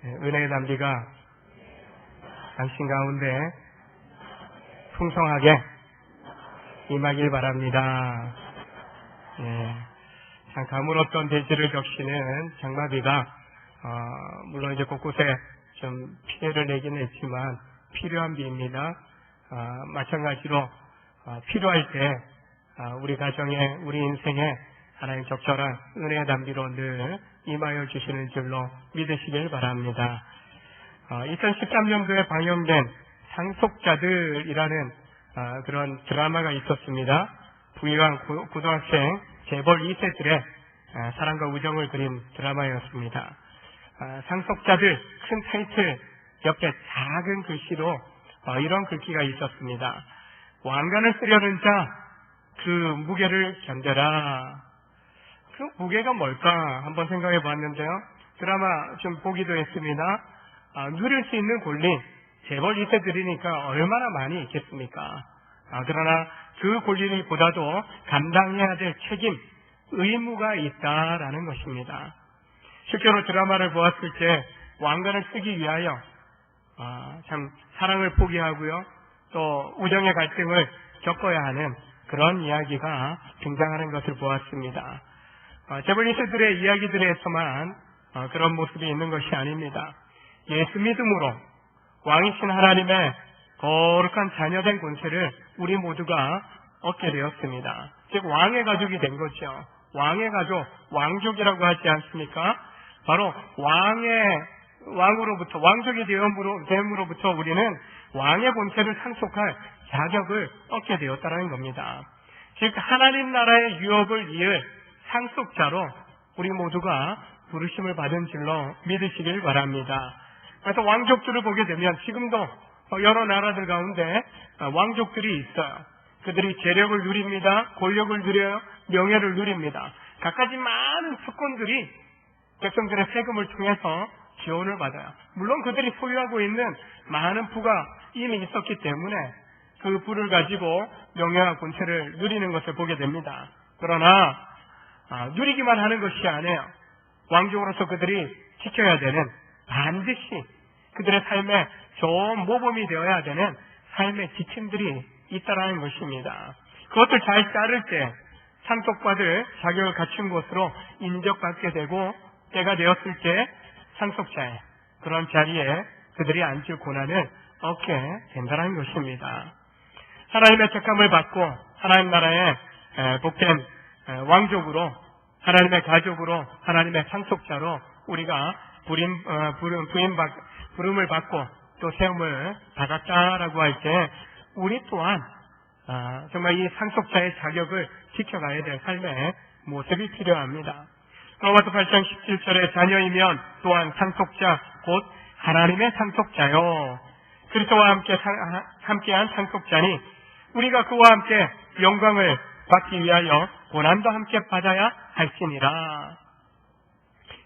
은혜의 담비가 당신 가운데 풍성하게 임하길 바랍니다. 참 가물 없던 대지를 적시는 장마비가 물론 이제 곳곳에 좀 피해를 내긴 했지만 필요한 비입니다. 마찬가지로 필요할 때 우리 가정에 우리 인생에 하나님 적절한 은혜의 담비로 늘 임하여 주시는 줄로 믿으시길 바랍니다. 2013년도에 방영된 상속자들이라는 그런 드라마가 있었습니다. 부유한 고등학생 재벌 2세들의 사랑과 우정을 그린 드라마였습니다. 상속자들 큰 타이틀 옆에 작은 글씨로 이런 글귀가 있었습니다. 왕관을 쓰려는 자 그 무게를 견뎌라. 그 무게가 뭘까 한번 생각해 봤는데요. 드라마 좀 보기도 했습니다. 누릴 수 있는 권리 재벌 2세들이니까 얼마나 많이 있겠습니까? 그러나 그 권리보다도 감당해야 될 책임, 의무가 있다라는 것입니다. 실제로 드라마를 보았을 때 왕관을 쓰기 위하여 참 사랑을 포기하고요, 또 우정의 갈등을 겪어야 하는 그런 이야기가 등장하는 것을 보았습니다. 재벌 2세들의 이야기들에서만 그런 모습이 있는 것이 아닙니다. 예수 믿음으로 왕이신 하나님의 거룩한 자녀된 권세를 우리 모두가 얻게 되었습니다. 즉 왕의 가족이 된 거죠. 왕의 가족, 왕족이라고 하지 않습니까? 바로 왕으로부터 왕족이 됨으로부터 우리는 왕의 본체를 상속할 자격을 얻게 되었다는 겁니다. 즉 하나님 나라의 유업을 이을 상속자로 우리 모두가 부르심을 받은 줄로 믿으시길 바랍니다. 그래서 왕족들을 보게 되면 지금도 여러 나라들 가운데 왕족들이 있어요. 그들이 재력을 누립니다. 권력을 누려요. 명예를 누립니다. 갖가지 많은 특권들이 백성들의 세금을 통해서 지원을 받아요. 물론 그들이 소유하고 있는 많은 부가 이미 있었기 때문에 그 부를 가지고 명예와 권세를 누리는 것을 보게 됩니다. 그러나 누리기만 하는 것이 아니에요. 왕족으로서 그들이 지켜야 되는, 반드시 그들의 삶에 좋은 모범이 되어야 되는 삶의 지침들이 있다라는 것입니다. 그것을 잘 따를 때 상속받을 자격을 갖춘 것으로 인정받게 되고, 때가 되었을 때 상속자의 그런 자리에 그들이 앉을 고난을 얻게 된다는 것입니다. 하나님의 택함을 받고 하나님 나라의 복된 왕족으로, 하나님의 가족으로, 하나님의 상속자로 우리가 부름을 받고 또 세움을 받았다라고 할 때 우리 또한 정말 이 상속자의 자격을 지켜가야 될 삶의 모습이 필요합니다. 로마서 8장 17절에 자녀이면 또한 상속자 곧 하나님의 상속자요 그리스도와 함께한 상속자니 우리가 그와 함께 영광을 받기 위하여 고난도 함께 받아야 할지니라.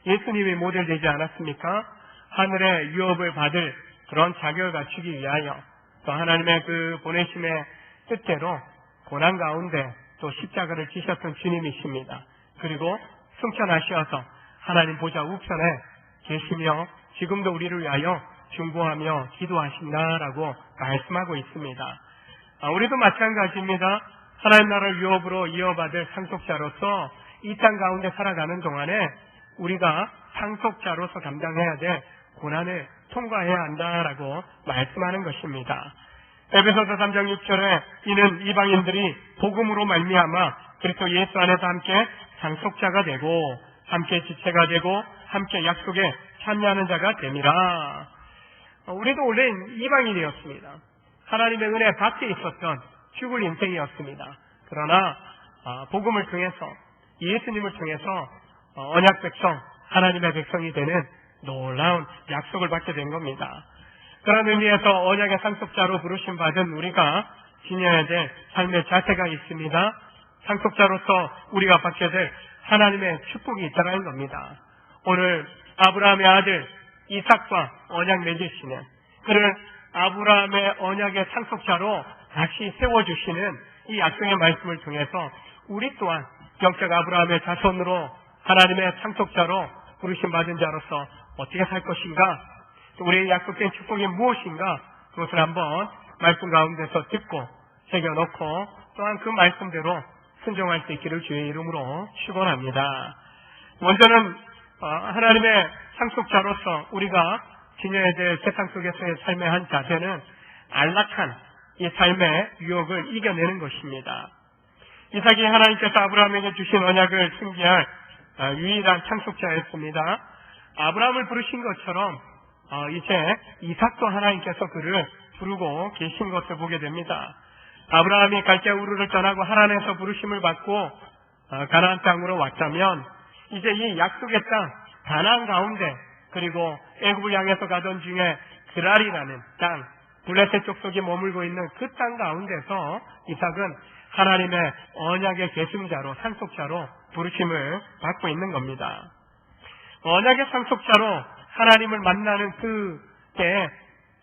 예수님이 모델 되지 않았습니까? 하늘의 유업을 받을 그런 자격을 갖추기 위하여 또 하나님의 그 보내심의 뜻대로 고난 가운데 또 십자가를 지셨던 주님이십니다. 그리고 승천하셔서 하나님 보좌 우편에 계시며 지금도 우리를 위하여 중보하며 기도하신다라고 말씀하고 있습니다. 우리도 마찬가지입니다. 하나님 나라를 유업으로 이어받을 상속자로서 이 땅 가운데 살아가는 동안에 우리가 상속자로서 감당해야 될 고난을 통과해야 한다라고 말씀하는 것입니다. 에베소서 3장 6절에 이는 이방인들이 복음으로 말미암아 그리스도 예수 안에서 함께 상속자가 되고 함께 지체가 되고 함께 약속에 참여하는 자가 됨이라. 우리도 원래 이방인이었습니다. 하나님의 은혜 밖에 있었던 죽을 인생이었습니다. 그러나 복음을 통해서 예수님을 통해서 언약 백성, 하나님의 백성이 되는 놀라운 약속을 받게 된 겁니다. 그런 의미에서 언약의 상속자로 부르심 받은 우리가 지녀야 될 삶의 자세가 있습니다. 상속자로서 우리가 받게 될 하나님의 축복이 있다는 겁니다. 오늘 아브라함의 아들 이삭과 언약 맺으시는, 그를 아브라함의 언약의 상속자로 다시 세워주시는 이 약속의 말씀을 통해서 우리 또한 영적 아브라함의 자손으로 하나님의 상속자로 부르심 받은 자로서 어떻게 살 것인가, 또 우리의 약속된 축복이 무엇인가, 그것을 한번 말씀 가운데서 듣고 새겨놓고 또한 그 말씀대로 순종할 수 있기를 주의 이름으로 축원합니다. 먼저는 하나님의 상속자로서 우리가 지녀야 될 세상 속에서의 삶의 한 자세는 안락한 이 삶의 유혹을 이겨내는 것입니다. 이삭이 하나님께서 아브라함에게 주신 언약을 승계할 유일한 상속자였습니다. 아브라함을 부르신 것처럼 이제 이삭도 하나님께서 그를 부르고 계신 것을 보게 됩니다. 아브라함이 갈대아 우르를 떠나고 하란에서 부르심을 받고 가나안 땅으로 왔다면 이제 이 약속의 땅 가나안 가운데, 그리고 애굽을 향해서 가던 중에 그랄이라는 땅, 블레셋 족속이 머물고 있는 그 땅 가운데서 이삭은 하나님의 언약의 계승자로, 상속자로 부르심을 받고 있는 겁니다. 언약의 상속자로 하나님을 만나는 그때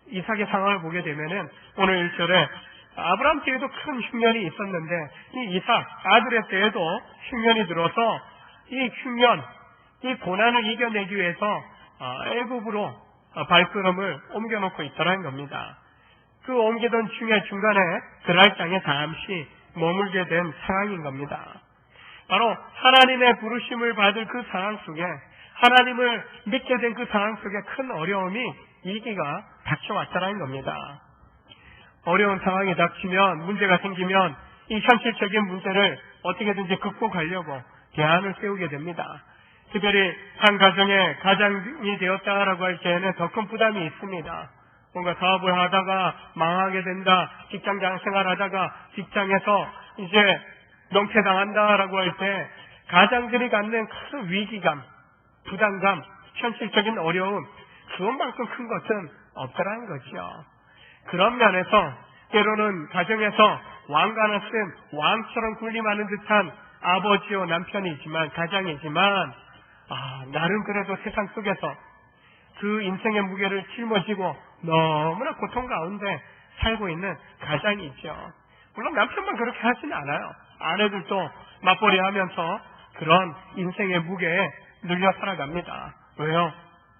이삭의 상황을 보게 되면은 오늘 1절에 아브라함 때에도 큰 흉년이 있었는데 이 이삭 아들의 때에도 흉년이 들어서 이 흉년, 이 고난을 이겨내기 위해서 애굽으로 발걸음을 옮겨놓고 있더라는 겁니다. 그 옮기던 중간에 그랄 땅에 잠시 머물게 된 상황인 겁니다. 바로 하나님의 부르심을 받을 그 상황 속에, 하나님을 믿게 된 그 상황 속에 큰 어려움이, 위기가 닥쳐왔다는 겁니다. 어려운 상황이 닥치면, 문제가 생기면 이 현실적인 문제를 어떻게든지 극복하려고 대안을 세우게 됩니다. 특별히 한 가정에 가장이 되었다라고 할 때에는 더 큰 부담이 있습니다. 뭔가 사업을 하다가 망하게 된다, 직장 생활하다가 직장에서 이제 명퇴당한다라고 할 때 가장들이 갖는 큰 위기감, 부담감, 현실적인 어려움, 그것만큼 큰 것은 없더라는 거죠. 그런 면에서 때로는 가정에서 왕관을 쓴 왕처럼 군림하는 듯한 아버지요 남편이지만, 가장이지만 나름 그래도 세상 속에서 그 인생의 무게를 짊어지고 너무나 고통 가운데 살고 있는 가장이죠. 물론 남편만 그렇게 하지는 않아요. 아내들도 맞벌이 하면서 그런 인생의 무게에 눌려 살아갑니다. 왜요?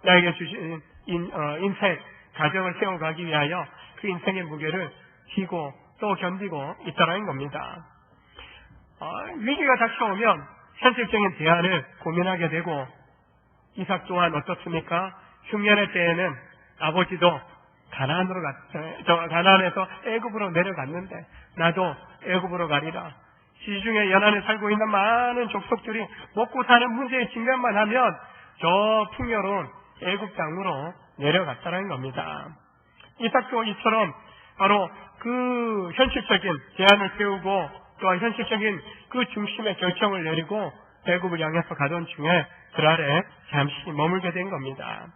나에게 주신 인생, 가정을 세워가기 위하여 그 인생의 무게를 지고 또 견디고 있다는 겁니다. 위기가 닥쳐오면 현실적인 대안을 고민하게 되고, 이삭 또한 어떻습니까? 흉년의 때에는 아버지도 가나안에서 애굽으로 내려갔는데 나도 애굽으로 가리라. 시중에 연안에 살고 있는 많은 족속들이 먹고 사는 문제에 직면만 하면 저 풍요로운 애굽 땅으로 내려갔다는 겁니다. 이삭도 이처럼 바로 그 현실적인 제안을 세우고 또한 현실적인 그 중심의 결정을 내리고 애굽을 향해서 가던 중에 그랄에 잠시 머물게 된 겁니다.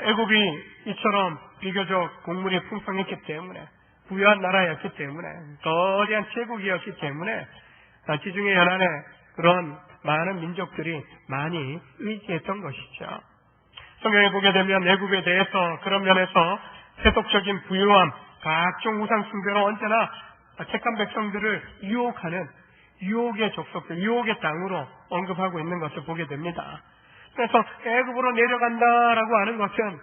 애굽이 이처럼 비교적 곡물이 풍성했기 때문에, 부유한 나라였기 때문에, 거대한 제국이었기 때문에 지중해 연안에 그런 많은 민족들이 많이 의지했던 것이죠. 성경에 보게 되면 애굽에 대해서 그런 면에서 세속적인 부유함, 각종 우상 숭배로 언제나 택한 백성들을 유혹하는 유혹의 족속들, 유혹의 땅으로 언급하고 있는 것을 보게 됩니다. 그래서 애굽으로 내려간다라고 하는 것은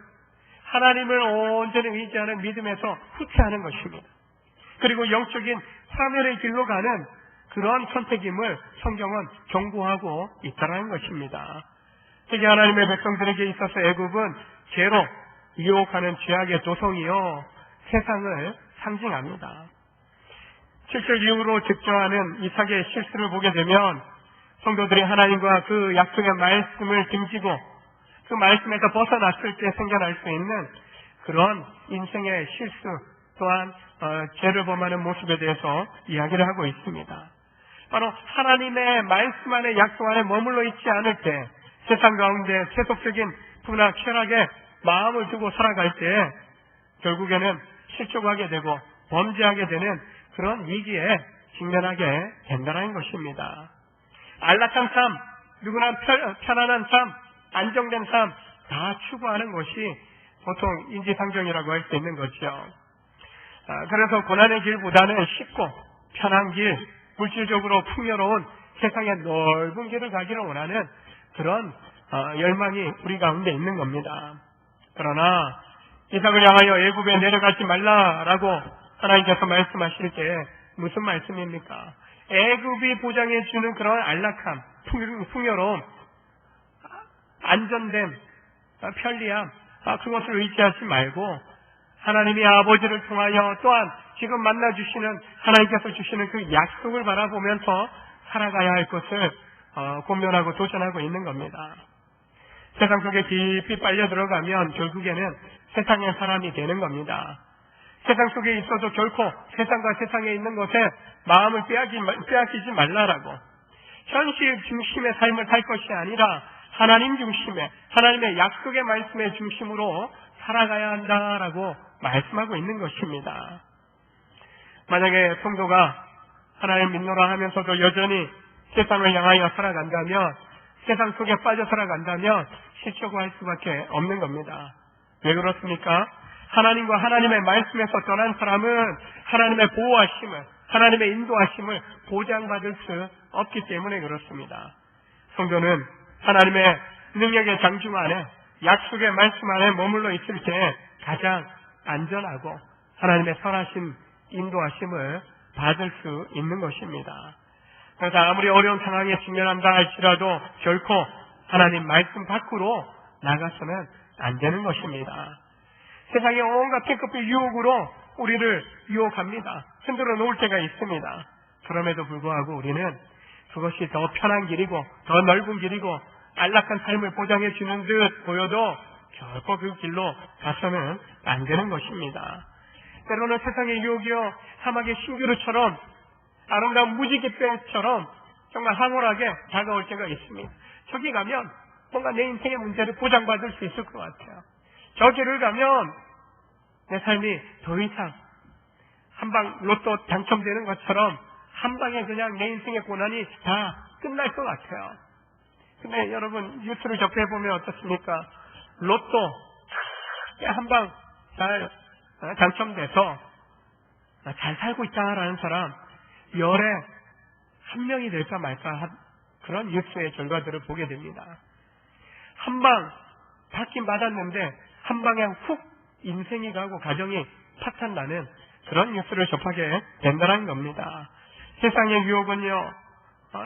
하나님을 온전히 의지하는 믿음에서 후퇴하는 것입니다. 그리고 영적인 사면의 길로 가는 그런 선택임을 성경은 경고하고 있다는 것입니다. 특히 하나님의 백성들에게 있어서 애굽은 죄로 유혹하는 죄악의 조성이요, 세상을 상징합니다. 7절 이후로 즉저하는 이삭의 실수를 보게 되면 성도들이 하나님과 그 약속의 말씀을 등지고 그 말씀에서 벗어났을 때 생겨날 수 있는 그런 인생의 실수, 또한 죄를 범하는 모습에 대해서 이야기를 하고 있습니다. 바로 하나님의 말씀 안에, 약속 안에 머물러 있지 않을 때, 세상 가운데 세속적인 분악, 쾌락에 마음을 두고 살아갈 때 결국에는 실족하게 되고 범죄하게 되는 그런 위기에 직면하게 된다는 것입니다. 안락한 삶, 누구나 편안한 삶, 안정된 삶 다 추구하는 것이 보통 인지상정이라고 할 수 있는 거죠. 그래서 고난의 길보다는 쉽고 편한 길, 물질적으로 풍요로운 세상의 넓은 길을 가기를 원하는 그런 열망이 우리 가운데 있는 겁니다. 그러나 이삭을 향하여 애굽에 내려가지 말라라고 하나님께서 말씀하실 때 무슨 말씀입니까? 애굽이 보장해 주는 그런 안락함, 풍요로움, 안전됨, 편리함, 그것을 의지하지 말고 하나님이 아버지를 통하여 또한 지금 만나주시는 하나님께서 주시는 그 약속을 바라보면서 살아가야 할 것을 고민하고 도전하고 있는 겁니다. 세상 속에 깊이 빨려 들어가면 결국에는 세상의 사람이 되는 겁니다. 세상 속에 있어도 결코 세상과 세상에 있는 것에 마음을 빼앗기지 말라라고, 현실 중심의 삶을 살 것이 아니라 하나님 중심의, 하나님의 약속의 말씀의 중심으로 살아가야 한다라고 말씀하고 있는 것입니다. 만약에 성도가 하나님 믿노라 하면서도 여전히 세상을 향하여 살아간다면, 세상 속에 빠져 살아간다면 실족할 수밖에 없는 겁니다. 왜 그렇습니까? 하나님과 하나님의 말씀에서 떠난 사람은 하나님의 보호하심을, 하나님의 인도하심을 보장받을 수 없기 때문에 그렇습니다. 성도는 하나님의 능력의 장중 안에, 약속의 말씀 안에 머물러 있을 때 가장 안전하고 하나님의 선하신 인도하심을 받을 수 있는 것입니다. 그래서 아무리 어려운 상황에 직면한다 할지라도 결코 하나님 말씀 밖으로 나가서는 안 되는 것입니다. 세상의 온갖 태급의 유혹으로 우리를 유혹합니다. 흔들어 놓을 때가 있습니다. 그럼에도 불구하고 우리는 그것이 더 편한 길이고 더 넓은 길이고 안락한 삶을 보장해 주는 듯 보여도 결코 그 길로 가서는 안 되는 것입니다. 때로는 세상의 유혹이요 사막의 신기루처럼 아름다운 무지갯배처럼 정말 황홀하게 다가올 때가 있습니다. 저기 가면 뭔가 내 인생의 문제를 보장받을 수 있을 것 같아요. 저 길을 가면 내 삶이 더 이상 한방 로또 당첨되는 것처럼 한 방에 그냥 내 인생의 고난이 다 끝날 것 같아요. 근데 여러분 뉴스를 접해보면 어떻습니까? 로또 한 방 잘 당첨돼서 잘 살고 있다라는 사람 열에 한 명이 될까 말까 그런 뉴스의 결과들을 보게 됩니다. 한 방 받긴 받았는데 한 방에 훅 인생이 가고 가정이 파탄나는 그런 뉴스를 접하게 된다는 겁니다. 세상의 유혹은요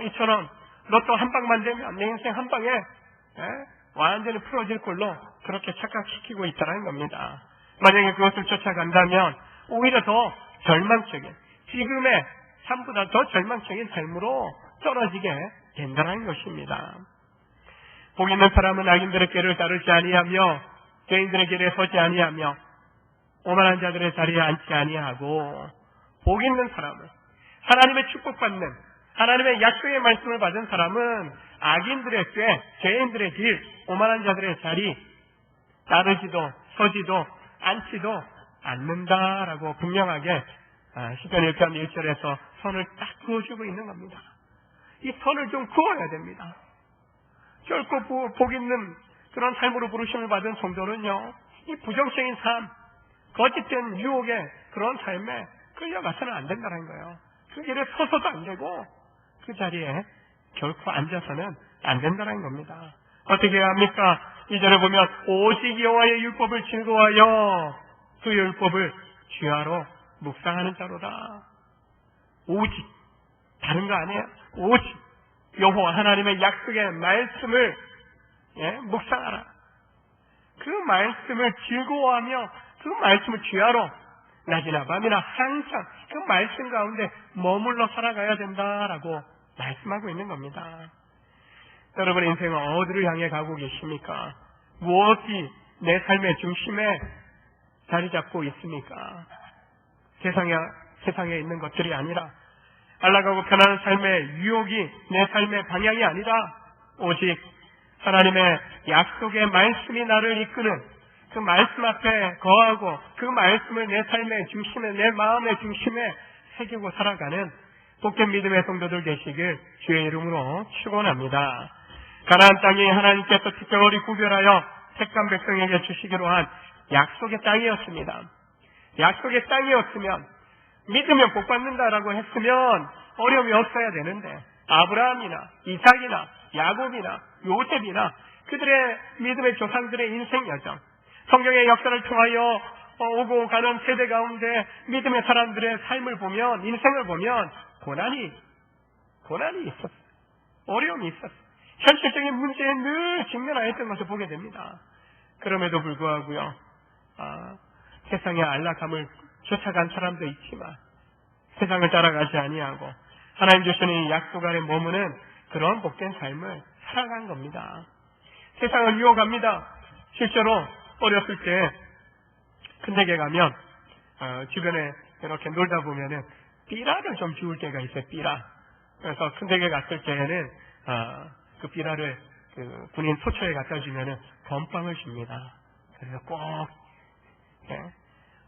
이처럼 로또 한 방만 되면 내 인생 한 방에 완전히 풀어질 걸로 그렇게 착각시키고 있다는 겁니다. 만약에 그것을 쫓아간다면 오히려 더 절망적인, 지금의 삶보다 더 절망적인 삶으로 떨어지게 된다는 것입니다. 복 있는 사람은 악인들의 길을 따르지 아니하며 죄인들의 길에 서지 아니하며 오만한 자들의 자리에 앉지 아니하고, 복 있는 사람은 하나님의 축복받는 하나님의 약속의 말씀을 받은 사람은 악인들의 꾀, 죄인들의 길, 오만한 자들의 자리 따르지도 서지도 앉지도 않는다라고 분명하게 시편 1편 1절에서 선을 딱 그어주고 있는 겁니다. 이 선을 좀 그어야 됩니다. 결코 복 있는 그런 삶으로 부르심을 받은 성도는요, 이 부정적인 삶, 거짓된 유혹의 그런 삶에 끌려가서는 안 된다는 거예요. 그 길에 서서도 안 되고 그 자리에 결코 앉아서는 안 된다는 겁니다. 어떻게 해야 합니까? 2절에 보면 오직 여호와의 율법을 즐거워하여 그 율법을 주야로 묵상하는 자로다. 오직, 다른 거 아니에요. 오직 여호와 하나님의 약속의 말씀을 묵상하라. 그 말씀을 즐거워하며 그 말씀을 주야로 낮이나 밤이나 항상 그 말씀 가운데 머물러 살아가야 된다라고 말씀하고 있는 겁니다. 여러분의 인생은 어디를 향해 가고 계십니까? 무엇이 내 삶의 중심에 자리 잡고 있습니까? 세상에 있는 것들이 아니라, 안락하고 편안한 삶의 유혹이 내 삶의 방향이 아니라 오직 하나님의 약속의 말씀이 나를 이끄는 그 말씀 앞에 거하고 그 말씀을 내 삶의 중심에, 내 마음의 중심에 새기고 살아가는 복된 믿음의 성도들 되시길 주의 이름으로 축원합니다. 가나안 땅이 하나님께서 특별히 구별하여 택한 백성에게 주시기로 한 약속의 땅이었습니다. 약속의 땅이었으면, 믿으면 복 받는다라고 했으면 어려움이 없어야 되는데, 아브라함이나 이삭이나 야곱이나 요셉이나 그들의 믿음의 조상들의 인생 여정, 성경의 역사를 통하여 오고 가는 세대 가운데 믿음의 사람들의 삶을 보면, 인생을 보면 고난이 있었어요. 어려움이 있었어요. 현실적인 문제에 늘 직면하였던 것을 보게 됩니다. 그럼에도 불구하고요, 세상의 안락함을 쫓아간 사람도 있지만 세상을 따라가지 아니하고 하나님 주시는 약속 아래 머무는 그런 복된 삶을 살아간 겁니다. 세상을 유혹합니다. 실제로 어렸을 때 큰 댁에 가면 주변에 이렇게 놀다 보면은 삐라를 좀 주울 때가 있어요. 삐라. 그래서 큰 댁에 갔을 때에는 그 삐라를 그 군인 소처에 갖다 주면은 건빵을 줍니다. 그래서 꼭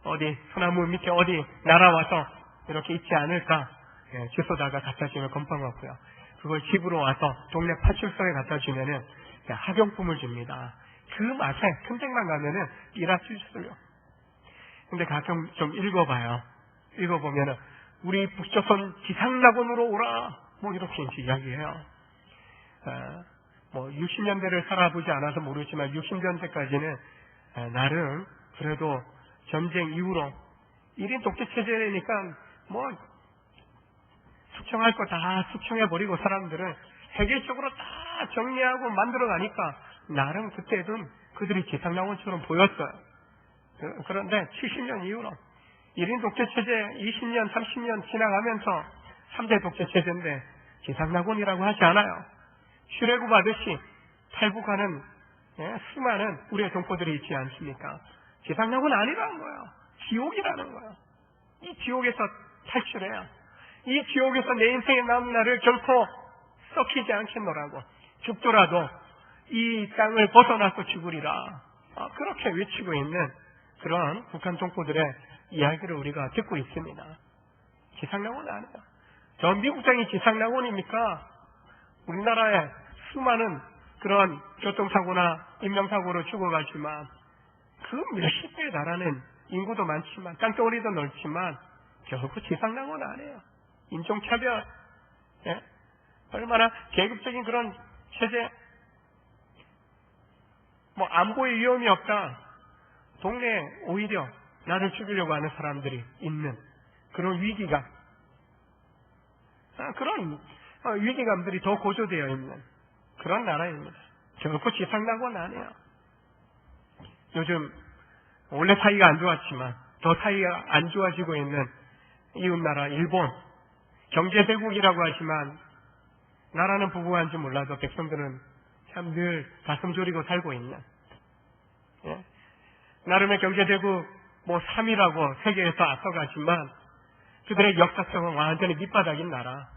어디 소나무 밑에 어디 날아와서 이렇게 있지 않을까 주워다가 갖다 주면 건빵 왔고요. 그걸 집으로 와서 동네 파출소에 갖다 주면은 학용품을 줍니다. 그 맛에 큰 댁만 가면은 삐라 주스요. 근데 가끔 좀 읽어봐요. 읽어보면은 우리 북조선 지상낙원으로 오라 뭐 이렇게 이제 이야기해요. 60년대를 살아보지 않아서 모르지만 60년대까지는 나름 그래도 전쟁 이후로 1인 독재 체제니까 뭐 숙청할 거 다 숙청해버리고 사람들은 해결적으로 다 정리하고 만들어가니까 나름 그때는 그들이 지상낙원처럼 보였어요. 그런데 70년 이후로 1인 독재 체제 20년, 30년 지나가면서 3대 독재 체제인데 지상낙원이라고 하지 않아요. 출애굽하듯이 탈북하는 수많은 우리의 동포들이 있지 않습니까? 지상낙원 아니라는 거예요. 지옥이라는 거예요. 이 지옥에서 탈출해야, 이 지옥에서 내 인생의 남은 날을 결코 썩히지 않겠노라고, 죽더라도 이 땅을 벗어나서 죽으리라, 그렇게 외치고 있는 그런 북한 동포들의 이야기를 우리가 듣고 있습니다. 지상낙원 아니야. 저 미국 땅이 지상낙원입니까? 우리나라에 수많은 그런 교통사고나 인명사고로 죽어가지만 그 몇십 배에 달하는 인구도 많지만 땅덩어리도 넓지만 결국 지상낙원 아니에요. 인종차별, 얼마나 계급적인 그런 체제, 안보의 위험이 없다. 동네에 오히려 나를 죽이려고 하는 사람들이 있는 그런 위기감, 그런 위기감들이 더 고조되어 있는 그런 나라입니다. 결코 지상낙원 아니에요. 요즘 원래 사이가 안 좋았지만 더 사이가 안 좋아지고 있는 이웃나라 일본, 경제대국이라고 하지만 나라는 부부한지 몰라도 백성들은 참 늘 가슴 졸이고 살고 있는, 나름의 경제대국 3위라고 세계에서 앞서가지만 그들의 역사성은 완전히 밑바닥인 나라,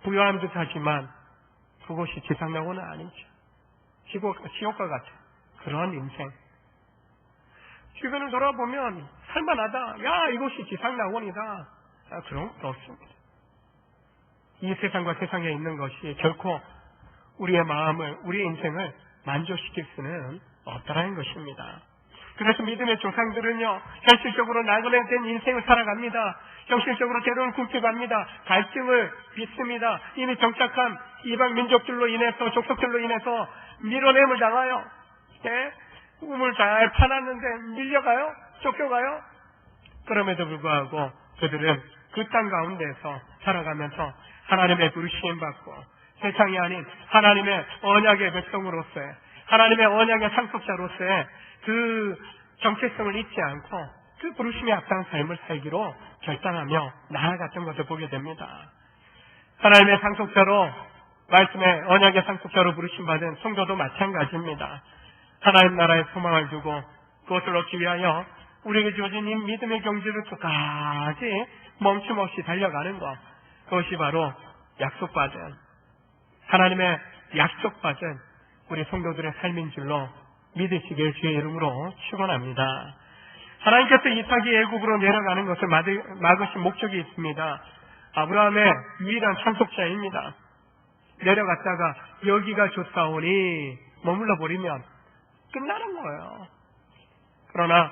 부유한 듯 하지만 그곳이 지상낙원은 아니죠. 지옥과 같은 그런 인생. 주변을 돌아보면 살만하다, 야 이곳이 지상낙원이다, 그런 것도 없습니다. 이 세상과 세상에 있는 것이 결코 우리의 마음을, 우리의 인생을 만족시킬 수는 없다라는 것입니다. 그래서 믿음의 조상들은요, 현실적으로 낙원된 인생을 살아갑니다. 정신적으로 때로는 굶겨갑니다. 갈등을 빚습니다. 이미 정착한 이방 민족들로 인해서, 족속들로 인해서 밀어냄을 당하여, 꿈을 잘 파놨는데 밀려가요? 쫓겨가요? 그럼에도 불구하고 그들은 그 땅 가운데서 살아가면서 하나님의 부르심 받고 세상이 아닌 하나님의 언약의 백성으로서의, 하나님의 언약의 상속자로서의 그 정체성을 잊지 않고 그 부르심에 합당한 삶을 살기로 결단하며 나아갔던 것을 보게 됩니다. 하나님의 상속자로, 말씀의 언약의 상속자로 부르심받은 성도도 마찬가지입니다. 하나님 나라의 소망을 두고 그것을 얻기 위하여 우리에게 주어진 이 믿음의 경지를 끝까지 멈춤없이 달려가는 것, 그것이 바로 약속받은, 하나님의 약속받은 우리 성도들의 삶인 줄로 믿으시길 주의 이름으로 축원합니다. 하나님께서 이삭이 애굽으로 내려가는 것을 막으신 목적이 있습니다. 아브라함의 유일한 상속자입니다. 내려갔다가 여기가 좋사오니 머물러 버리면 끝나는 거예요. 그러나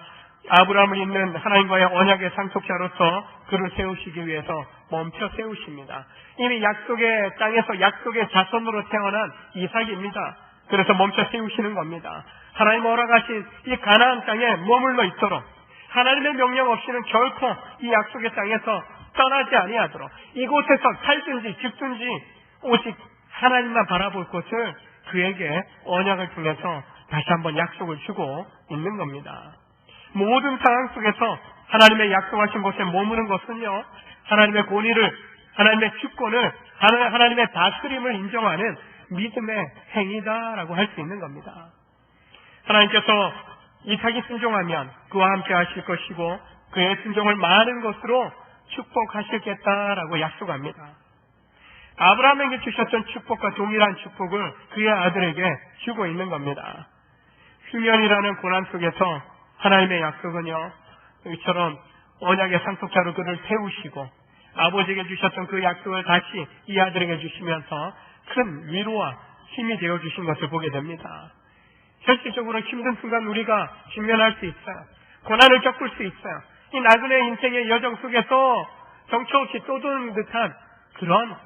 아브라함을 잇는 하나님과의 언약의 상속자로서 그를 세우시기 위해서 멈춰 세우십니다. 이미 약속의 땅에서 약속의 자손으로 태어난 이삭입니다. 그래서 멈춰 세우시는 겁니다. 하나님 허락하신 이 가나안 땅에 머물러 있도록, 하나님의 명령 없이는 결코 이 약속의 땅에서 떠나지 아니하도록, 이곳에서 살든지 죽든지 오직 하나님만 바라볼 것을 그에게 언약을 통해서 다시 한번 약속을 주고 있는 겁니다. 모든 상황 속에서 하나님의 약속하신 곳에 머무는 것은요, 하나님의 권위를, 하나님의 주권을, 하나님의 다스림을 인정하는 믿음의 행위다라고 할 수 있는 겁니다. 하나님께서 이삭이 순종하면 그와 함께 하실 것이고 그의 순종을 많은 것으로 축복하시겠다라고 약속합니다. 아브라함에게 주셨던 축복과 동일한 축복을 그의 아들에게 주고 있는 겁니다. 흉년이라는 고난 속에서 하나님의 약속은요, 이처럼 언약의 상속자로 그를 세우시고 아버지에게 주셨던 그 약속을 다시 이 아들에게 주시면서 큰 위로와 힘이 되어주신 것을 보게 됩니다. 현실적으로 힘든 순간 우리가 직면할 수 있어요. 고난을 겪을 수 있어요. 이 나그네 인생의 여정 속에서 정처 없이 쏟은 듯한 그런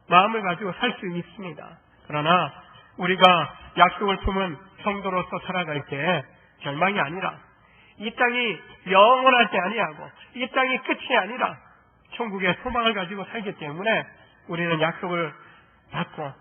마음을 가지고 살 수 있습니다. 그러나 우리가 약속을 품은 성도로서 살아갈 때 절망이 아니라 이 땅이 영원하지 아니하고 이 땅이 끝이 아니라 천국의 소망을 가지고 살기 때문에 우리는 약속을 받고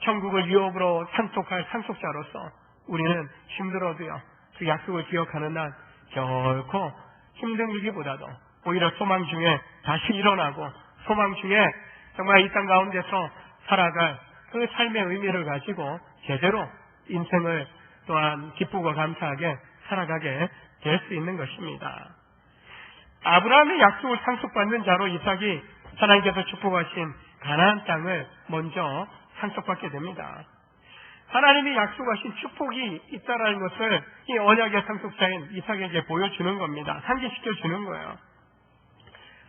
천국을 유업으로 상속할 상속자로서 우리는 힘들어도요, 그 약속을 기억하는 날 결코 힘든 일기보다도 오히려 소망 중에 다시 일어나고 소망 중에 정말 이 땅 가운데서 살아갈 그 삶의 의미를 가지고 제대로 인생을 또한 기쁘고 감사하게 살아가게 될 수 있는 것입니다. 아브라함의 약속을 상속받는 자로 이삭이 하나님께서 축복하신 가나안 땅을 먼저 상속받게 됩니다. 하나님이 약속하신 축복이 있다라는 것을 이 언약의 상속자인 이삭에게 보여주는 겁니다. 상기시켜 주는 거예요.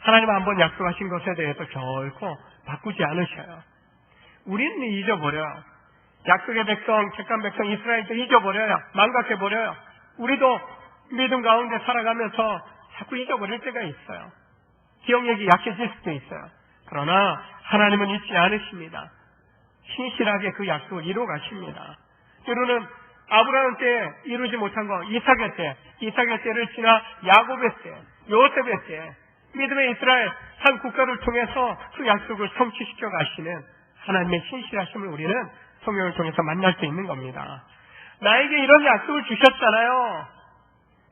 하나님 한번 약속하신 것에 대해서 결코 바꾸지 않으셔요. 우리는 잊어버려요. 약속의 백성, 택한 백성 이스라엘도 잊어버려요. 망각해버려요. 우리도 믿음 가운데 살아가면서 자꾸 잊어버릴 때가 있어요. 기억력이 약해질 수도 있어요. 그러나 하나님은 잊지 않으십니다. 신실하게 그 약속을 이루어 가십니다. 때로는 아브라함 때 이루지 못한 거 이삭의 때를 지나 야곱의 때, 요셉의 때 믿음의 이스라엘 한 국가를 통해서 그 약속을 성취시켜 가시는 하나님의 신실하심을 우리는 성경을 통해서 만날 수 있는 겁니다. 나에게 이런 약속을 주셨잖아요.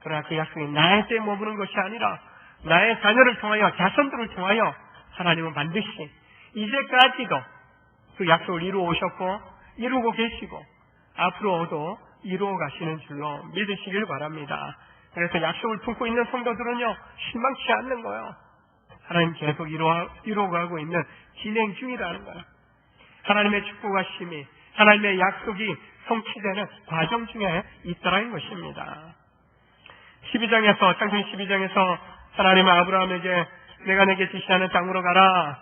그러나 그 약속이 나의 때에 머무는 것이 아니라 나의 자녀를 통하여, 자손들을 통하여 하나님은 반드시 이제까지도 그 약속을 이루어 오셨고 이루고 계시고 앞으로도 이루어 가시는 줄로 믿으시길 바랍니다. 그래서 약속을 품고 있는 성도들은요, 실망치 않는 거예요. 하나님 계속 이루어가고 있는 진행 중이라는 거예요. 하나님의 축복하심이, 하나님의 약속이 성취되는 과정 중에 있더라는 것입니다. 창세기 12장에서 하나님은 아브라함에게 내가 내게 지시하는 땅으로 가라.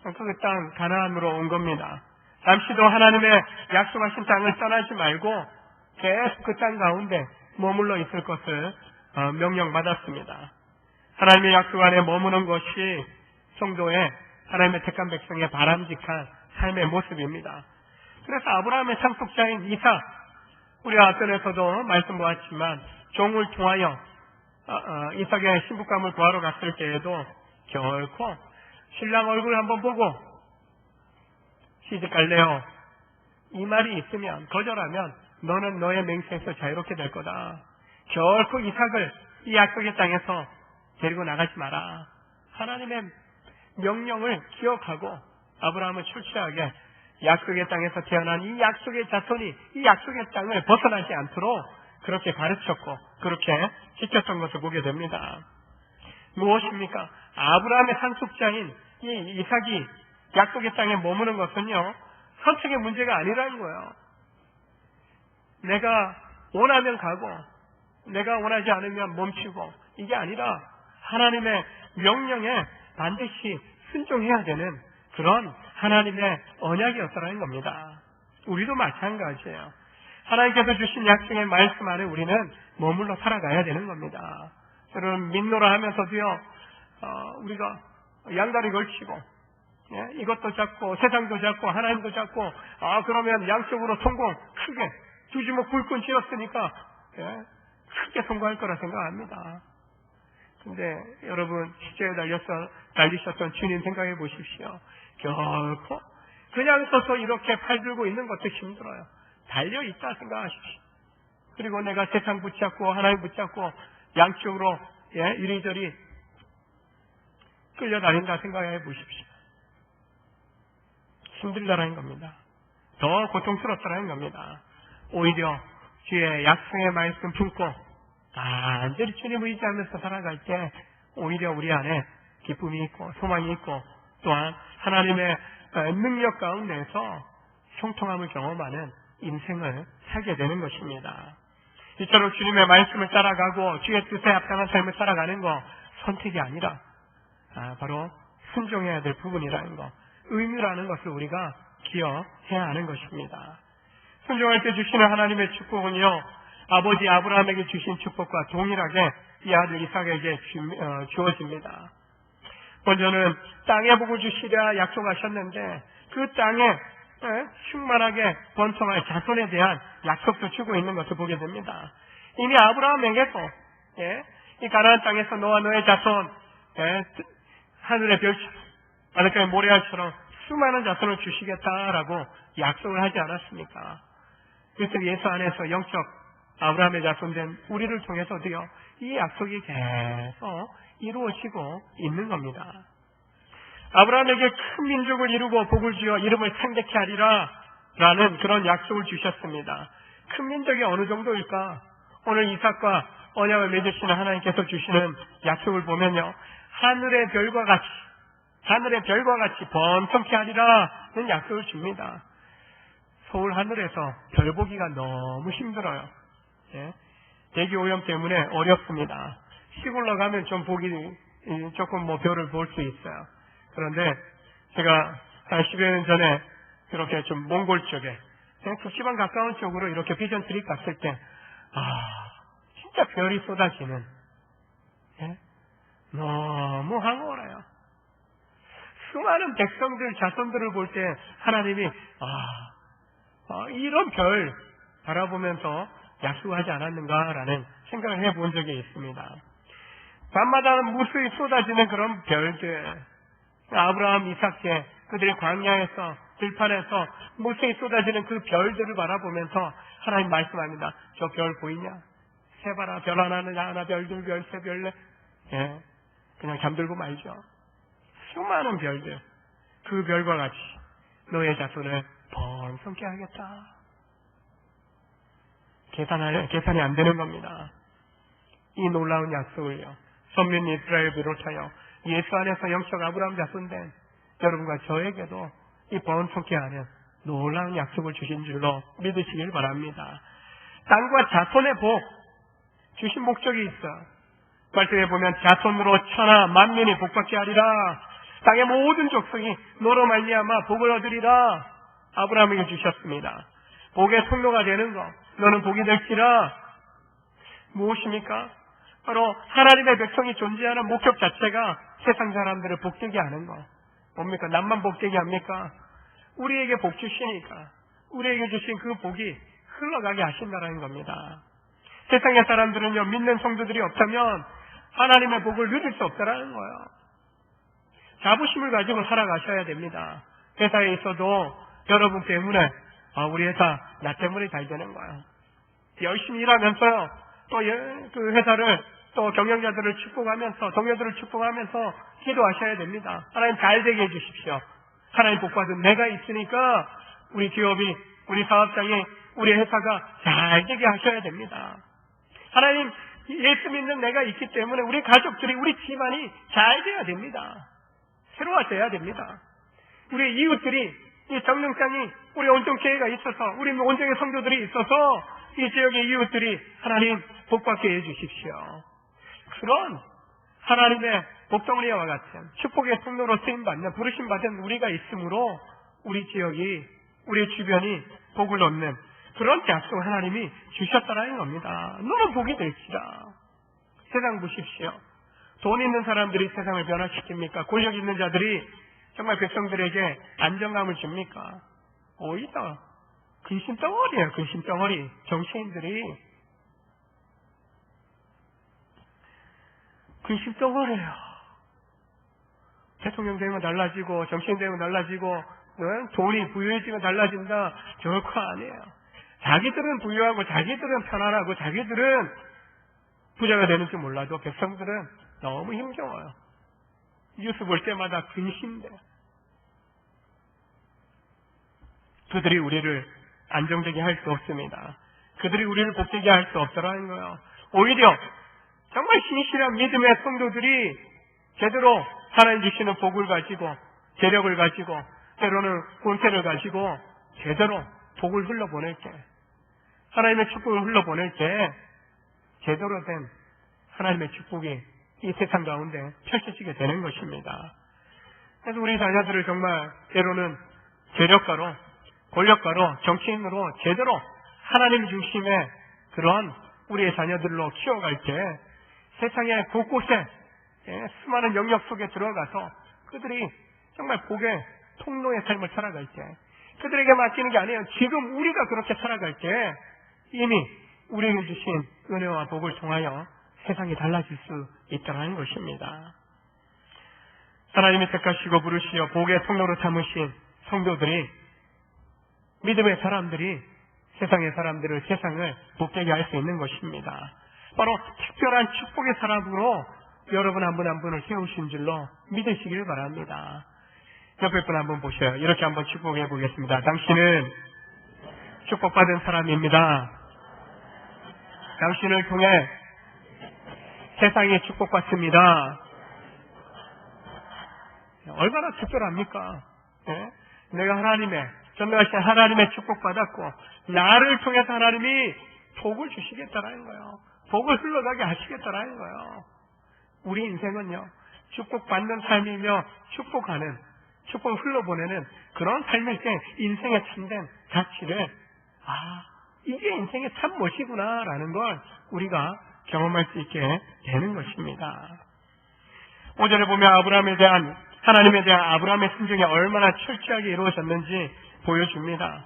그 땅 가나안으로 온 겁니다. 잠시도 하나님의 약속하신 땅을 떠나지 말고 계속 그 땅 가운데 머물러 있을 것을 명령받았습니다. 하나님의 약속 안에 머무는 것이 성도의, 하나님의 택한 백성의 바람직한 삶의 모습입니다. 그래서 아브라함의 상속자인 이삭, 우리가 앞전에서도 말씀 보았지만 종을 통하여 이삭의 신부감을 구하러 갔을 때에도 결코 신랑 얼굴 한번 보고 시집갈래요, 이 말이 있으면, 거절하면 너는 너의 맹세에서 자유롭게 될 거다. 결코 이삭을 이 약속의 땅에서 데리고 나가지 마라. 하나님의 명령을 기억하고 아브라함은 철저하게 약속의 땅에서 태어난 이 약속의 자손이 이 약속의 땅을 벗어나지 않도록 그렇게 가르쳤고 그렇게 지켰던 것을 보게 됩니다. 무엇입니까? 아브라함의 상속자인 이 이삭이 약속의 땅에 머무는 것은요, 선택의 문제가 아니라는 거예요. 내가 원하면 가고 내가 원하지 않으면 멈추고, 이게 아니라 하나님의 명령에 반드시 순종해야 되는 그런 하나님의 언약이었다는 겁니다. 우리도 마찬가지예요. 하나님께서 주신 약속의 말씀 안에 우리는 머물러 살아가야 되는 겁니다. 여러분, 민노라 하면서도요, 우리가 양다리 걸치고 이것도 잡고 세상도 잡고 하나님도 잡고 그러면 양쪽으로 성공 크게 주지목 불끈 쥐었으니까 크게 성공할 거라 생각합니다. 근데 여러분 십자가에 달리셨던 주님 생각해 보십시오. 결코 그냥 서서 이렇게 팔 들고 있는 것도 힘들어요. 달려있다 생각하십시오. 그리고 내가 세상 붙잡고 하나님 붙잡고 양쪽으로 이리저리 끌려다닌다 생각해 보십시오. 힘들다라는 겁니다. 더 고통스럽다라는 겁니다. 오히려 주의 약속의 말씀 품고 완전히 주님을 의지하면서 살아갈 때 오히려 우리 안에 기쁨이 있고 소망이 있고 또한 하나님의 능력 가운데서 형통함을 경험하는 인생을 살게 되는 것입니다. 이처럼 주님의 말씀을 따라가고 주의 뜻에 합당한 삶을 살아가는 거 선택이 아니라 바로 순종해야 될 부분이라는 것, 의무라는 것을 우리가 기억해야 하는 것입니다. 순종할 때 주시는 하나님의 축복은요, 아버지 아브라함에게 주신 축복과 동일하게 이 아들 이삭에게 주어집니다. 먼저는 땅에 복을 주시랴 약속하셨는데 그 땅에 충만하게 번성할 자손에 대한 약속도 주고 있는 것을 보게 됩니다. 이미 아브라함에게도 이 가나안 땅에서 너와 너의 자손 하늘의 별처럼 하늘가의 모래알처럼 수많은 자손을 주시겠다라고 약속을 하지 않았습니까? 그래서 예수 안에서 영적 아브라함의 자손된 우리를 통해서도요, 이 약속이 계속 이루어지고 있는 겁니다. 아브라함에게 큰 민족을 이루고 복을 주어 이름을 창대케 하리라 라는 그런 약속을 주셨습니다. 큰 민족이 어느 정도일까? 오늘 이삭과 언약을 맺으시는 하나님께서 주시는 약속을 보면요, 하늘의 별과 같이 번성케 하리라는 약속을 줍니다. 서울 하늘에서 별 보기가 너무 힘들어요. 대기 오염 때문에 어렵습니다. 시골로 가면 좀 보기 조금 별을 볼 수 있어요. 그런데 제가 한 10여 년 전에 그렇게 좀 몽골 쪽에 북지방 가까운 쪽으로 이렇게 비전 트립 갔을 때 진짜 별이 쏟아지는 너무 황홀해요. 수많은 백성들 자손들을 볼 때 하나님이 이런 별 바라보면서 약속하지 않았는가라는 생각을 해본 적이 있습니다. 밤마다 무수히 쏟아지는 그런 별들, 아브라함, 이삭께 그들의 광야에서 들판에서 무수히 쏟아지는 그 별들을 바라보면서 하나님 말씀합니다. 저 별 보이냐? 세봐라, 별 하나, 별둘, 별세, 별넷. 그냥 잠들고 말죠. 수많은 별들, 그 별과 같이 너의 자손을 번성케 하겠다. 계산이 안 되는 겁니다. 이 놀라운 약속을요, 선민 이스라엘 비롯하여 예수 안에서 영적 아브라함 자손된 여러분과 저에게도 이 번성케 하는 놀라운 약속을 주신 줄로 믿으시길 바랍니다. 땅과 자손의 복 주신 목적이 있어. 말씀에 보면 자손으로 천하 만민이 복받게 하리라. 땅의 모든 족속이 너로 말미암아 복을 얻으리라. 아브라함에게 주셨습니다. 복의 통로가 되는 것, 너는 복이 될지라. 무엇입니까? 바로 하나님의 백성이 존재하는 목적 자체가 세상 사람들을 복되게 하는 것. 뭡니까? 남만 복되게 합니까? 우리에게 복 주시니까 우리에게 주신 그 복이 흘러가게 하신다는 겁니다. 세상의 사람들은요, 믿는 성도들이 없다면 하나님의 복을 누릴 수 없다라는 거예요. 자부심을 가지고 살아가셔야 됩니다. 회사에 있어도 여러분 때문에 우리 회사 나 때문에 잘 되는 거예요. 열심히 일하면서요, 또 그 회사를 또 경영자들을 축복하면서 동료들을 축복하면서 기도하셔야 됩니다. 하나님 잘 되게 해주십시오. 하나님 복받은 내가 있으니까 우리 기업이, 우리 사업장이, 우리 회사가 잘 되게 하셔야 됩니다. 하나님 예수 믿는 내가 있기 때문에 우리 가족들이, 우리 집안이 잘 돼야 됩니다. 새로워져야 됩니다. 우리 이웃들이, 이 정릉장이 우리 온종교회가 있어서, 우리 온종의 성도들이 있어서 이 지역의 이웃들이 하나님 복받게 해주십시오. 그런 하나님의 복덩어리와 같은 축복의 통로로 쓰임받는 부르심받은 우리가 있으므로 우리 지역이, 우리 주변이 복을 얻는 그런 약속 하나님이 주셨다라는 겁니다. 너무 복이 될지라. 세상 보십시오. 돈 있는 사람들이 세상을 변화시킵니까? 권력 있는 자들이 정말 백성들에게 안정감을 줍니까? 오히려 근심덩어리예요. 근심덩어리. 정치인들이 근심덩어리예요. 대통령 되면 달라지고 정치인 되면 달라지고 돈이 부유해지면 달라진다. 결코 아니에요. 자기들은 부유하고 자기들은 편안하고 자기들은 부자가 되는지 몰라도 백성들은 너무 힘겨워요. 뉴스 볼 때마다 근심돼요. 그들이 우리를 안정되게 할 수 없습니다. 그들이 우리를 복되게 할 수 없더라는 거예요. 오히려 정말 신실한 믿음의 성도들이 제대로 하나님 주시는 복을 가지고 재력을 가지고 때로는 권세를 가지고 제대로 복을 흘러보낼 때 하나님의 축복을 흘러보낼 때 제대로 된 하나님의 축복이 이 세상 가운데 펼쳐지게 되는 것입니다. 그래서 우리 자녀들을 정말 때로는 재력가로 권력가로 정치인으로 제대로 하나님 중심의 그런 우리의 자녀들로 키워갈 때 세상의 곳곳에 수많은 영역 속에 들어가서 그들이 정말 복의 통로의 삶을 살아갈 때 그들에게 맡기는 게 아니에요. 지금 우리가 그렇게 살아갈 때 이미 우리에게 주신 은혜와 복을 통하여 세상이 달라질 수 있다는 것입니다. 하나님이 택하시고 부르시어 복의 통로로 삼으신 성도들이 믿음의 사람들이 세상의 사람들을 세상을 복되게 할 수 있는 것입니다. 바로 특별한 축복의 사람으로 여러분 한 분 한 분을 세우신 줄로 믿으시길 바랍니다. 옆에 분 한번 보셔요. 이렇게 한번 축복해 보겠습니다. 당신은 축복받은 사람입니다. 당신을 통해 세상이 축복받습니다. 얼마나 특별합니까? 네? 내가 전능하신 하나님의 축복받았고 나를 통해서 하나님이 복을 주시겠다라는 거예요. 복을 흘러가게 하시겠다라는 거예요. 우리 인생은요, 축복받는 삶이며 축복을 흘러보내는 그런 삶일 때 인생의 참된 가치를 이게 인생의 참 멋이구나라는 걸 우리가 경험할 수 있게 되는 것입니다. 5절에 보면 하나님에 대한 아브라함의 순종이 얼마나 철저하게 이루어졌는지 보여줍니다.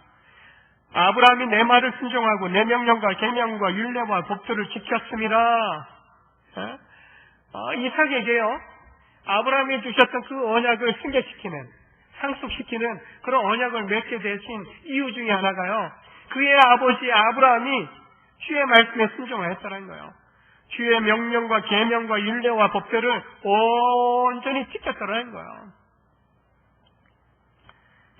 아브라함이 내 말을 순종하고 내 명령과 계명과 율례와 법도를 지켰습니다. 이삭에게요, 아브라함이 주셨던 그 언약을 승계시키는, 상속시키는 그런 언약을 맺게 되신 이유 중에 하나가요, 그의 아버지 아브라함이 주의 말씀에 순종하였다는 거예요. 주의 명령과 계명과 율례와 법도를 온전히 지켰다는 거예요.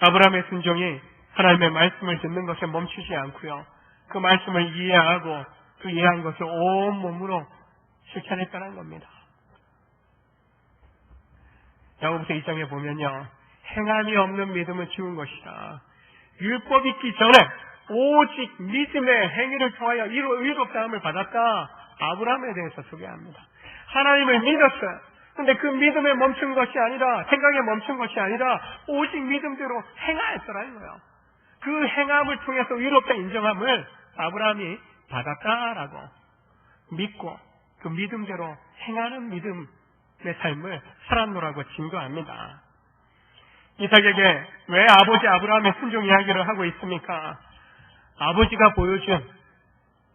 아브라함의 순종이 하나님의 말씀을 듣는 것에 멈추지 않고요, 그 말씀을 이해하고 그 이해한 것을 온몸으로 실천했다는 겁니다. 야고보서 2장에 보면요, 행함이 없는 믿음은 죽은 것이라. 율법 있기 전에 오직 믿음의 행위를 통하여 의롭다함을 받았다. 아브라함에 대해서 소개합니다. 하나님을 믿었어요. 근데 그 믿음에 멈춘 것이 아니라, 생각에 멈춘 것이 아니라 오직 믿음대로 행하였더라는 거예요. 그 행함을 통해서 의롭다 인정함을 아브라함이 받았다라고 믿고 그 믿음대로 행하는 믿음의 삶을 살았노라고 증거합니다. 이삭에게 왜 아버지 아브라함의 순종 이야기를 하고 있습니까? 아버지가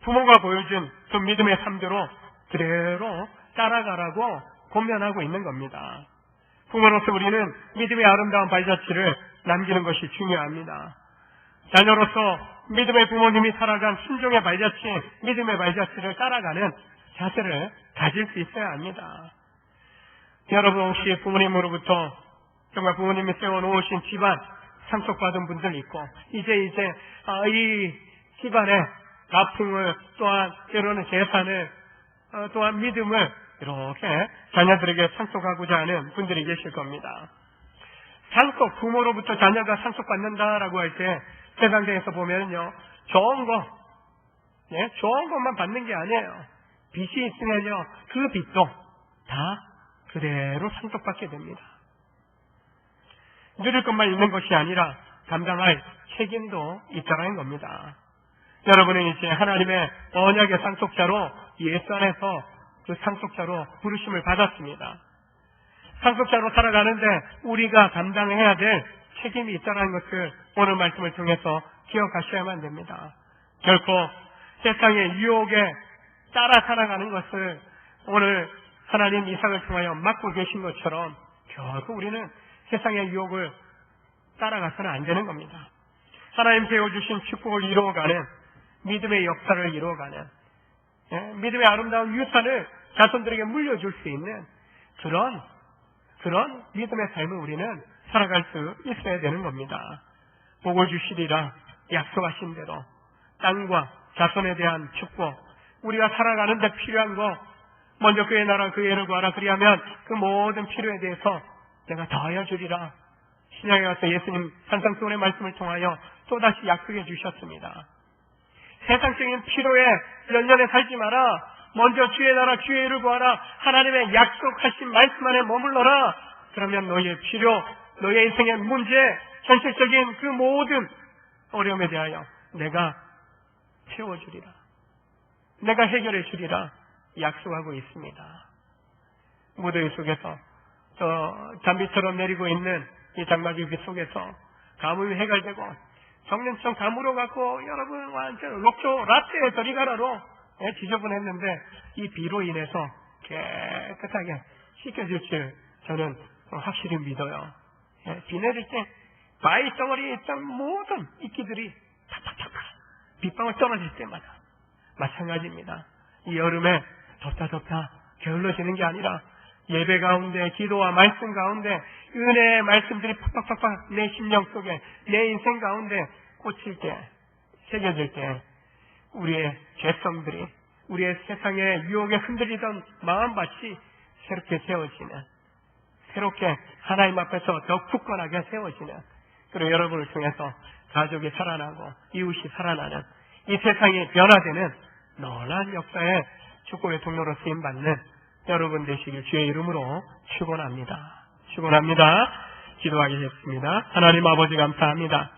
부모가 보여준 그 믿음의 삶대로 그대로 따라가라고 권면하고 있는 겁니다. 부모로서 우리는 믿음의 아름다운 발자취를 남기는 것이 중요합니다. 자녀로서 믿음의 부모님이 살아간 순종의 발자취, 믿음의 발자취를 따라가는 자세를 가질 수 있어야 합니다. 여러분 혹시 부모님으로부터 정말 부모님이 세워놓으신 집안 상속받은 분들 있고 이제 이 집안의 가풍을 또한 때로는 재산을 또한 믿음을 이렇게 자녀들에게 상속하고자 하는 분들이 계실 겁니다. 부모로부터 자녀가 상속받는다라고 할 때 세상에서 보면요, 좋은 것만 받는 게 아니에요. 빚이 있으면요, 그 빚도 다 그대로 상속받게 됩니다. 누릴 것만 있는 것이 아니라 감당할 책임도 있다는 겁니다. 여러분은 이제 하나님의 언약의 상속자로 예수 안에서 그 상속자로 부르심을 받았습니다. 상속자로 살아가는데 우리가 감당해야 될 책임이 있다는 것을 오늘 말씀을 통해서 기억하셔야만 됩니다. 결코 세상의 유혹에 따라 살아가는 것을 오늘 하나님 이삭을 통하여 막고 계신 것처럼 결코 우리는 세상의 유혹을 따라가서는 안 되는 겁니다. 하나님 세워주신 축복을 이루어가는 믿음의 역사를 이루어가는 믿음의 아름다운 유산을 자손들에게 물려줄 수 있는 그런 믿음의 삶을 우리는 살아갈 수 있어야 되는 겁니다. 복을 주시리라 약속하신 대로 땅과 자손에 대한 축복, 우리가 살아가는 데 필요한 거 먼저 그의 나라 그의 의를 구하라. 그리하면 그 모든 필요에 대해서 내가 더하여 주리라. 신약에 가서 예수님 산상수훈의 말씀을 통하여 또다시 약속해 주셨습니다. 세상적인 필요에 연연해 살지 마라. 먼저 주의 나라 주의 의를 구하라. 하나님의 약속하신 말씀 안에 머물러라. 그러면 너희의 필요, 너희의 인생의 문제, 현실적인 그 모든 어려움에 대하여 내가 채워주리라. 내가 해결해 주리라 약속하고 있습니다. 무더위 속에서 잠비처럼 내리고 있는 이 장마비 속에서 가뭄이 해결되고 정년성 가물어 갖고 여러분 완전 녹조 라떼 저리가라로 지저분했는데 이 비로 인해서 깨끗하게 씻겨질 줄 저는 확실히 믿어요. 비 내릴 때 바위 덩어리에 있던 모든 이끼들이 탁탁탁탁 빗방울 떨어질 때마다 마찬가지입니다. 이 여름에 덥다 게을러 지는 게 아니라 예배 가운데 기도와 말씀 가운데 은혜의 말씀들이 팍팍팍팍 내 심령 속에 내 인생 가운데 꽂힐 때 새겨질 때 우리의 죄성들이 우리의 세상의 유혹에 흔들리던 마음밭이 새롭게 세워지는 새롭게 하나님 앞에서 더 굳건하게 세워지는 그리고 여러분을 통해서 가족이 살아나고 이웃이 살아나는 이 세상이 변화되는 놀라운 역사의 축복의 통로로 쓰임받는 여러분 되시길 주의 이름으로 축원합니다. 기도하겠습니다. 하나님 아버지 감사합니다.